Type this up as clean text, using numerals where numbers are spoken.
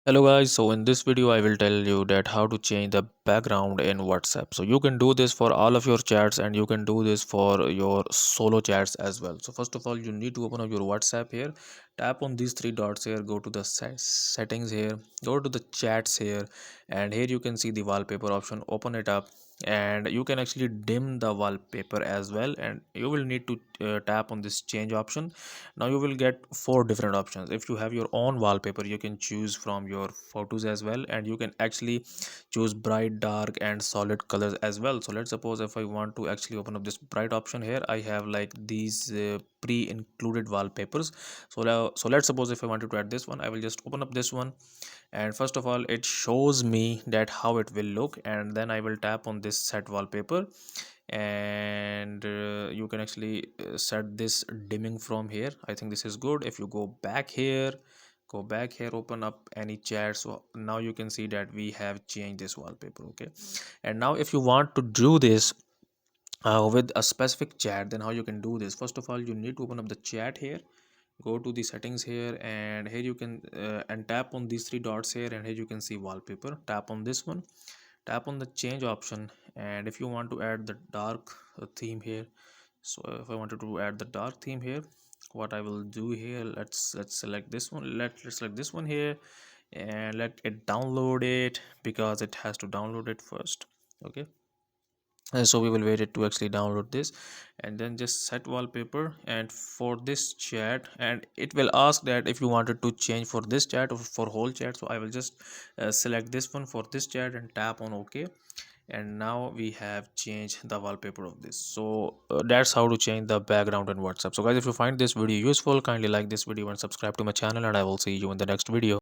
Hello guys, so in this video I will tell you that how to change the background in WhatsApp. So you can do this for all of your chats and you can do this for your solo chats as well. So first of all you need to open up your WhatsApp here, tap on these three dots here, go to the settings here, go to the chats here, and here you can see the wallpaper option. Open it up and you can actually dim the wallpaper as well, and you will need to tap on this change option. Now you will get four different options. If you have your own wallpaper you can choose from your photos as well, and you can actually choose bright, dark and solid colors as well. So let's suppose if I want to actually open up this bright option here, I have like these pre-included wallpapers. So let's suppose if I wanted to add this one, I will just open up this one, and first of all it shows me that how it will look, and then I will tap on this set wallpaper, and you can actually set this dimming from here. I think this is good. If you go back here, open up any chat, so now you can see that we have changed this wallpaper. Okay, and now if you want to do this with a specific chat, then how you can do this? First of all you need to open up the chat here, go to the settings here, and here you can and tap on these three dots here, and here you can see wallpaper. Tap on this one, tap on the change option, and if you want to add the dark theme here, so if I wanted to add the dark theme here, what I will do here, let's select this one. Let's select this one here and let it download it, because it has to download it first. Okay, and so we will wait it to actually download this, and then just set wallpaper. And for this chat, and it will ask that if you wanted to change for this chat or for whole chat, so I will just select this one for this chat and tap on OK. And now we have changed the wallpaper of this. So that's how to change the background on WhatsApp. So guys, if you find this video useful, kindly like this video and subscribe to my channel, and I will see you in the next video.